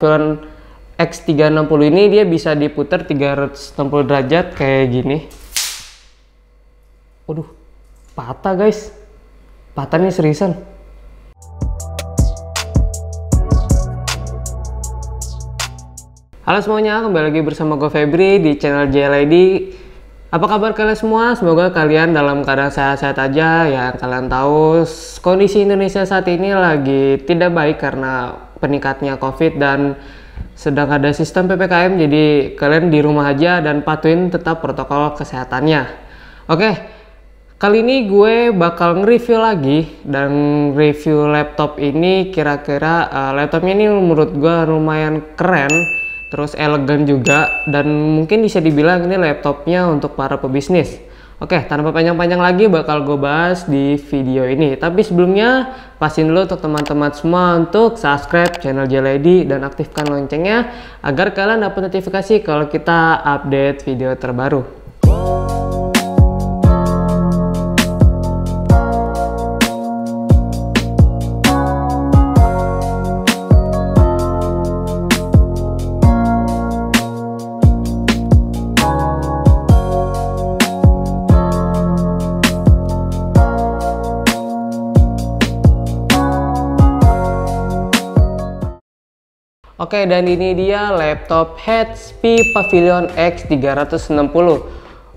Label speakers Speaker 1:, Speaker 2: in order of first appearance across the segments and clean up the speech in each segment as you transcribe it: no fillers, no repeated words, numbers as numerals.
Speaker 1: Pavilion X360 ini dia bisa diputar 360 derajat kayak gini. Waduh, patah guys. Patah nih seriusan. Halo semuanya, kembali lagi bersama gue Febri di channel JLID. Apa kabar kalian semua? Semoga kalian dalam keadaan sehat-sehat aja. Yang kalian tahu kondisi Indonesia saat ini lagi tidak baik karena peningkatnya COVID dan sedang ada sistem PPKM. Jadi kalian di rumah aja dan patuhin tetap protokol kesehatannya. Oke, kali ini gue bakal nge-review lagi dan review laptop ini. Kira-kira laptopnya ini menurut gue lumayan keren, terus elegan juga, dan mungkin bisa dibilang ini laptopnya untuk para pebisnis. Oke, tanpa panjang-panjang lagi bakal gue bahas di video ini. Tapi sebelumnya pastiin dulu untuk teman-teman semua untuk subscribe channel JLID dan aktifkan loncengnya agar kalian dapat notifikasi kalau kita update video terbaru. Oke, dan ini dia laptop HP Pavilion X360.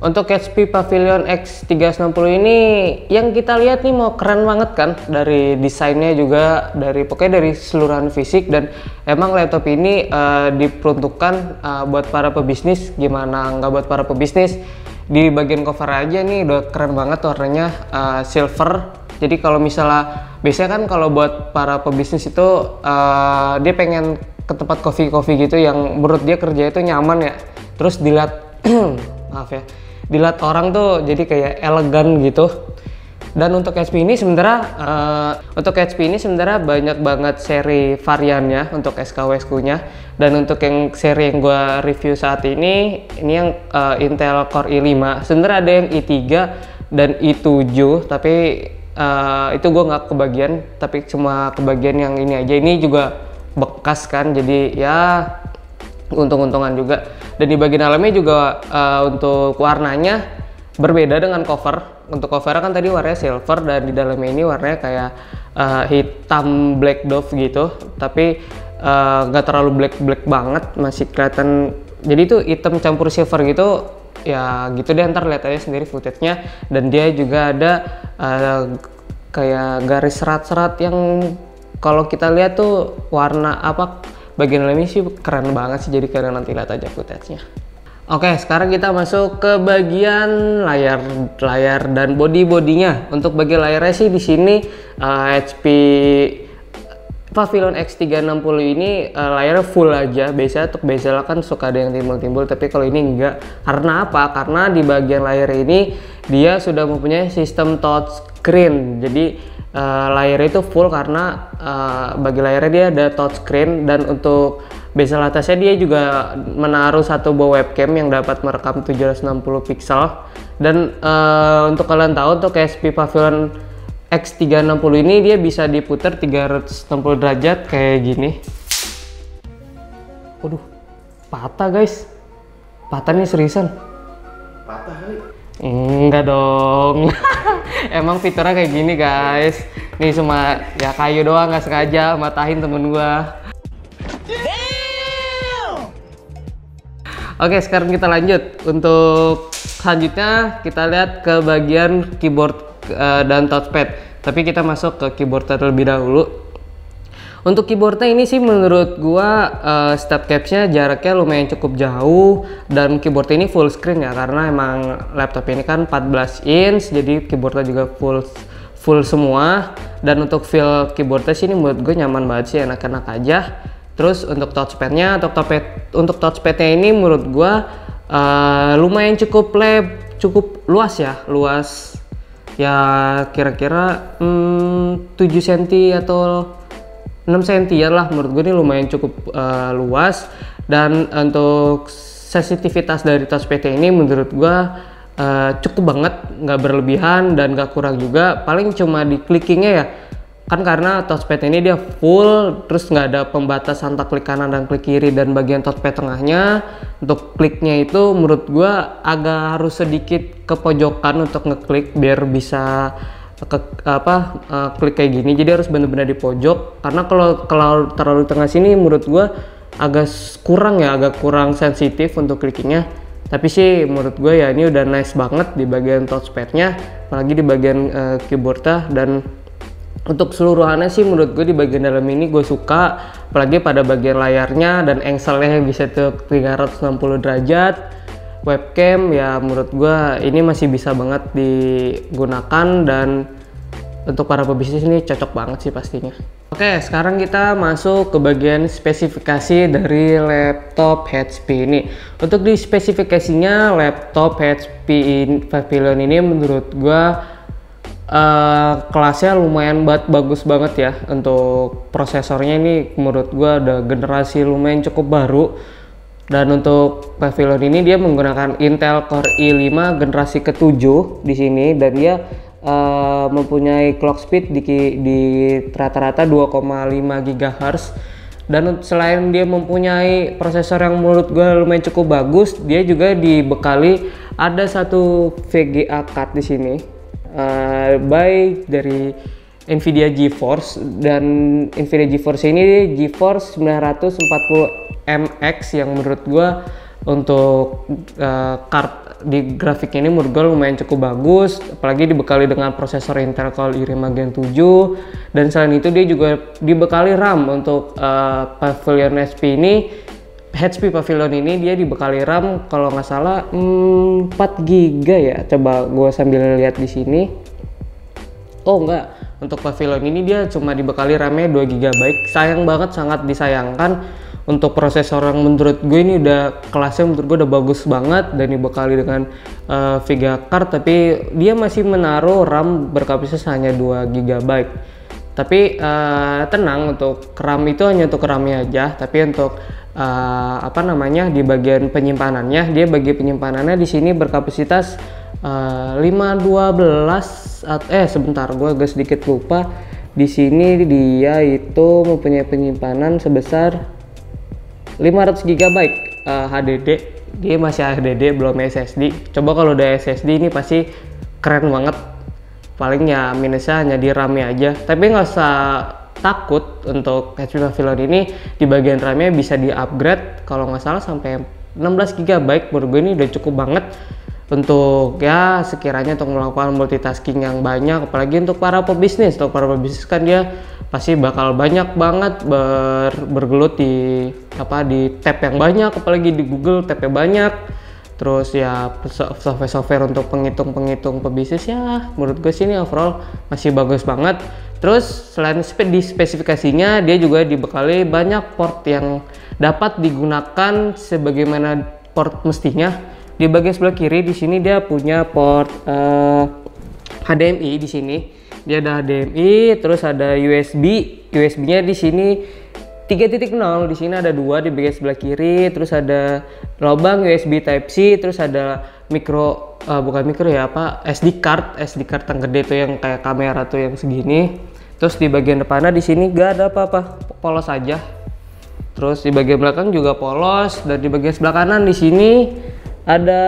Speaker 1: Untuk HP Pavilion X360 ini yang kita lihat nih mau keren banget kan, dari desainnya juga, pokoknya dari keseluruhan fisik. Dan emang laptop ini diperuntukkan buat para pebisnis. Gimana nggak buat para pebisnis? Di bagian cover aja nih udah keren banget, warnanya silver. Jadi kalau misalnya biasanya kan kalau buat para pebisnis itu dia pengen ke tempat kopi gitu yang menurut dia kerja itu nyaman ya, terus dilihat maaf ya, dilihat orang tuh jadi kayak elegan gitu. Dan untuk HP ini sebenarnya banyak banget seri variannya untuk SKU-nya. Dan untuk yang seri yang gue review saat ini yang Intel Core i5. Sebenarnya ada yang i3 dan i7, tapi itu gue nggak kebagian, tapi cuma kebagian yang ini aja. Ini juga bekas kan, jadi ya untung-untungan juga. Dan di bagian dalamnya juga untuk warnanya berbeda dengan cover. Untuk cover kan tadi warnanya silver, dan di dalamnya ini warnanya kayak hitam black dove gitu, tapi nggak terlalu black banget, masih kelihatan. Jadi itu hitam campur silver gitu ya, gitu deh. Ntar lihat aja sendiri footage-nya. Dan dia juga ada kayak garis serat-serat yang kalau kita lihat tuh warna apa, bagian dalamnya sih keren banget sih. Jadi kalian nanti lihat aja footage-nya. Oke, sekarang kita masuk ke bagian layar dan bodinya. Untuk bagian layarnya sih di sini HP Pavilion X360 ini layarnya full aja. Biasanya untuk bezel kan suka ada yang timbul-timbul, tapi kalau ini enggak. Karena apa? Karena di bagian layar ini dia sudah mempunyai sistem touchscreen. Jadi layarnya itu full karena bagi layarnya dia ada touchscreen. Dan untuk bezel atasnya dia juga menaruh satu buah webcam yang dapat merekam 760 pixel. Dan untuk kalian tahu, untuk HP Pavilion X360 ini dia bisa diputar 360 derajat kayak gini. Waduh, patah guys. Patah nih seriusan.
Speaker 2: Patah kali?
Speaker 1: Enggak dong. Emang fiturnya kayak gini guys. Nih cuma ya kayu doang, nggak sengaja matahin temen gua. Oke, sekarang kita lanjut. Untuk selanjutnya kita lihat ke bagian keyboard dan touchpad. Tapi kita masuk ke keyboardnya terlebih dahulu. Untuk keyboardnya ini sih menurut gua step capsnya jaraknya lumayan cukup jauh, dan keyboard ini full screen ya, karena emang laptop ini kan 14 inch, jadi keyboardnya juga full semua. Dan untuk feel keyboardnya sih ini menurut gue nyaman banget sih, enak-enak aja. Terus untuk touchpadnya, untuk touchpadnya ini menurut gua lumayan cukup luas ya, kira-kira 7 cm atau 6 cm lah. Menurut gue ini lumayan cukup luas. Dan untuk sensitivitas dari touchpad ini menurut gue cukup banget, nggak berlebihan dan nggak kurang juga. Paling cuma di clickingnya ya kan karena touchpad ini dia full, terus nggak ada pembatas antara klik kanan dan klik kiri dan bagian touchpad tengahnya. Untuk kliknya itu menurut gua agak harus sedikit ke pojokan untuk ngeklik biar bisa klik kayak gini. Jadi harus benar-benar di pojok, karena kalau terlalu di tengah sini menurut gua agak kurang sensitif untuk klikinya. Tapi sih menurut gue ya ini udah nice banget di bagian touchpadnya, apalagi di bagian keyboardnya. Dan untuk seluruhannya sih menurut gue di bagian dalam ini gue suka, apalagi pada bagian layarnya dan angle-nya yang bisa tuh 360 derajat. Webcam ya menurut gue ini masih bisa banget digunakan, dan untuk para pebisnis ini cocok banget sih pastinya. Oke, sekarang kita masuk ke bagian spesifikasi dari laptop HP ini. Untuk di spesifikasinya laptop HP Pavilion ini menurut gua kelasnya lumayan bagus banget ya. Untuk prosesornya ini menurut gua ada generasi lumayan cukup baru. Dan untuk Pavilion ini dia menggunakan Intel Core i5 generasi ke-7 di sini, dan dia mempunyai clock speed di rata-rata 2,5 GHz. Dan selain dia mempunyai prosesor yang menurut gue lumayan cukup bagus, dia juga dibekali ada satu VGA card di sini dari Nvidia GeForce. Dan Nvidia GeForce ini GeForce 940 MX yang menurut gue untuk card di grafik ini menurut gue lumayan cukup bagus, apalagi dibekali dengan prosesor Intel Core i5 Gen 7. Dan selain itu dia juga dibekali RAM. Untuk Pavilion HP Pavilion ini dia dibekali RAM kalau nggak salah 4 GB ya. Coba gue sambil lihat di sini. Oh enggak, untuk Pavilion ini dia cuma dibekali RAM-nya 2 GB. Sayang banget, sangat disayangkan. Untuk prosesor yang menurut gue ini udah kelasnya menurut gue udah bagus banget dan dibekali dengan VGA card, tapi dia masih menaruh RAM berkapasitas hanya 2 GB. Tapi tenang, untuk RAM itu hanya untuk RAM-nya aja, tapi untuk di bagian penyimpanannya, dia bagi penyimpanannya di sini berkapasitas 512 sebentar, gue agak sedikit lupa. Di sini dia itu mempunyai penyimpanan sebesar 500 GB HDD. Dia masih HDD, belum SSD. Coba kalau udah SSD ini pasti keren banget. Paling ya minusnya hanya di RAM-nya aja. Tapi nggak usah takut, untuk HP Pavilion ini di bagian RAM-nya bisa di-upgrade kalau nggak salah sampai 16 GB. Menurut gue ini udah cukup banget untuk ya sekiranya untuk melakukan multitasking yang banyak, apalagi untuk para pebisnis. Untuk para pebisnis kan dia pasti bakal banyak banget bergelut di tab yang banyak, apalagi di Google tabnya banyak. Terus ya software untuk penghitung pebisnis ya menurut gue sini overall masih bagus banget. Terus selain di spesifikasinya, dia juga dibekali banyak port yang dapat digunakan sebagaimana port mestinya. Di bagian sebelah kiri di sini dia punya port HDMI di sini. Dia ada HDMI, terus ada USB-nya di sini 3.0. Di sini ada 2 di bagian sebelah kiri, terus ada lubang USB Type C, terus ada SD card yang gede tuh, yang kayak kamera tuh yang segini. Terus di bagian depannya di sini gak ada apa-apa, polos aja. Terus di bagian belakang juga polos, dan di bagian sebelah kanan di sini ada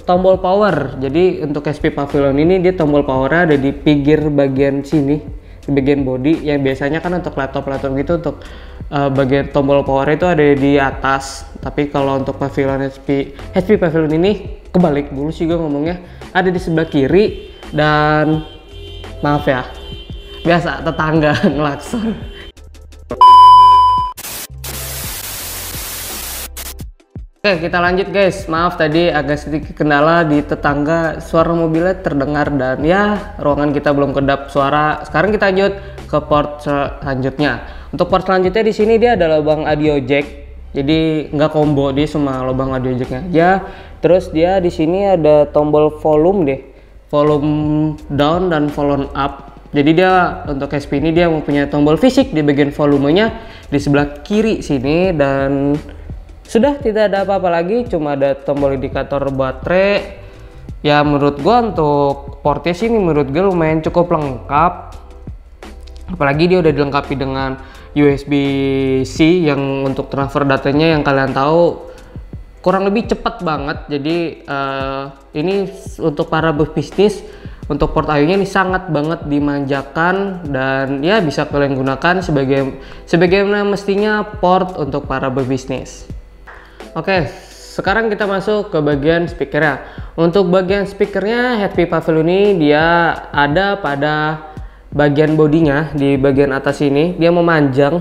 Speaker 1: tombol power. Jadi untuk HP Pavilion ini dia tombol powernya ada di pinggir bagian sini, di bagian body. Yang biasanya kan untuk laptop gitu untuk bagian tombol power itu ada di atas. Tapi kalau untuk HP Pavilion ini kebalik dulu sih gue ngomongnya, ada di sebelah kiri. Dan maaf ya, biasa tetangga ngelakson. Oke, kita lanjut guys. Maaf tadi agak sedikit kendala di tetangga, suara mobilnya terdengar, dan ya ruangan kita belum kedap suara. Sekarang kita lanjut ke port selanjutnya. Untuk port selanjutnya di sini dia ada lubang audio jack. Jadi nggak combo, dia cuma lubang audio jacknya aja. Terus dia di sini ada tombol volume volume down dan volume up. Jadi dia untuk HP ini dia mempunyai tombol fisik di bagian volumenya di sebelah kiri sini, dan sudah tidak ada apa-apa lagi, cuma ada tombol indikator baterai. Ya menurut gua untuk portnya sini menurut gue lumayan cukup lengkap. Apalagi dia udah dilengkapi dengan USB-C yang untuk transfer datanya yang kalian tahu kurang lebih cepat banget. Jadi ini untuk para bisnis, untuk port I/O-nya ini sangat banget dimanjakan dan ya bisa kalian gunakan sebagaimana mestinya port untuk para berbisnis. Oke, sekarang kita masuk ke bagian speakernya. Untuk bagian speakernya HP Pavilion ini dia ada pada bagian bodinya, di bagian atas ini dia memanjang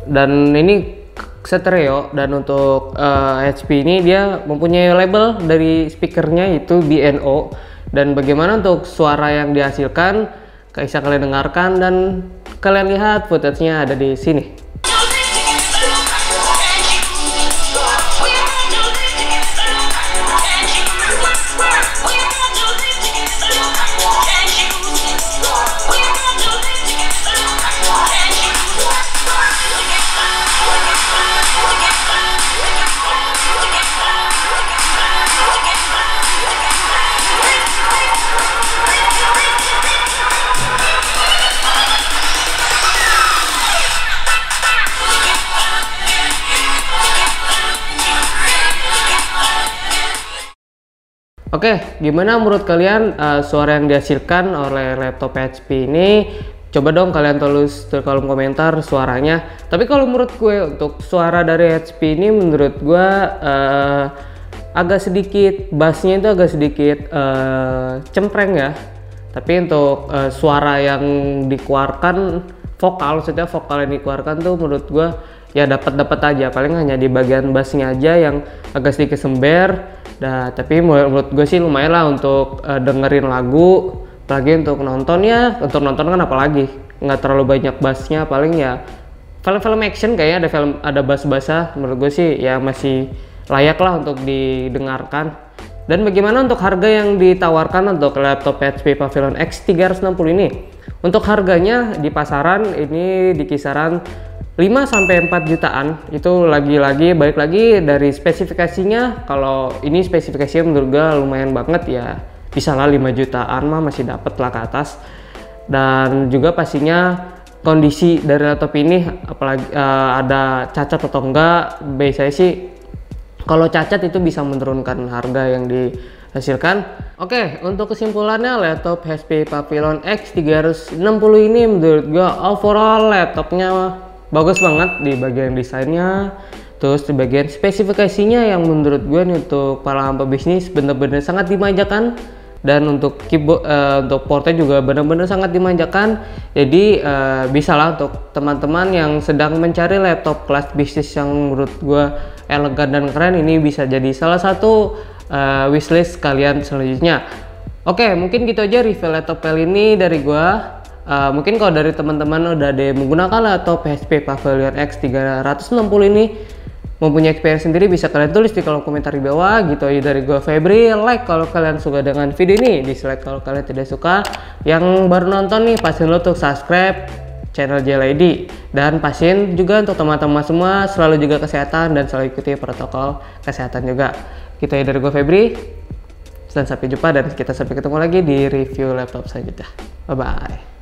Speaker 1: dan ini stereo. Dan untuk HP ini dia mempunyai label dari speakernya itu B&O. Dan bagaimana untuk suara yang dihasilkan bisa kalian dengarkan dan kalian lihat footage-nya ada di sini. Oke, gimana menurut kalian suara yang dihasilkan oleh laptop HP ini? Coba dong kalian tulis di kolom komentar suaranya. Tapi kalau menurut gue untuk suara dari HP ini menurut gue agak sedikit bassnya itu agak sedikit cempreng ya. Tapi untuk suara yang dikeluarkan maksudnya vokal yang dikeluarkan tuh menurut gue ya dapat aja. Paling hanya di bagian bassnya aja yang agak sedikit sember. Nah, tapi menurut gue sih lumayan lah untuk dengerin lagu, apalagi untuk nonton ya. Untuk nonton kan apalagi nggak terlalu banyak bassnya, paling ya film-film action kayaknya ada bass-bassnya. Menurut gue sih ya masih layak lah untuk didengarkan. Dan bagaimana untuk harga yang ditawarkan untuk laptop HP Pavilion X360 ini? Untuk harganya di pasaran ini di kisaran 5-4 jutaan. Itu lagi-lagi balik lagi dari spesifikasinya. Kalau ini spesifikasinya menurut gue lumayan banget ya, bisa lah 5 jutaan mah masih dapet lah ke atas. Dan juga pastinya kondisi dari laptop ini, apalagi ada cacat atau enggak. Biasanya sih kalau cacat itu bisa menurunkan harga yang dihasilkan. Oke, untuk kesimpulannya laptop HP Pavilion X360 ini menurut gue overall laptopnya bagus banget di bagian desainnya, terus di bagian spesifikasinya yang menurut gue nih untuk para pebisnis bener-bener sangat dimanjakan. Dan untuk keyboard, untuk portnya juga bener-bener sangat dimanjakan. Jadi bisa lah untuk teman-teman yang sedang mencari laptop kelas bisnis yang menurut gue elegan dan keren, ini bisa jadi salah satu wishlist kalian selanjutnya. Oke, mungkin gitu aja review laptop kali ini dari gue. Mungkin kalau dari teman-teman udah ada yang menggunakan laptop HP Pavilion X360 ini, mempunyai experience sendiri, bisa kalian tulis di kolom komentar di bawah. Gitu aja dari gue Febri. Like kalau kalian suka dengan video ini, dislike kalau kalian tidak suka. Yang baru nonton nih, pastiin lo untuk subscribe channel JLID, dan pastiin juga untuk teman-teman semua selalu jaga kesehatan dan selalu ikuti protokol kesehatan juga. Gitu aja dari gue Febri, dan sampai jumpa dan kita sampai ketemu lagi di review laptop selanjutnya. Bye bye.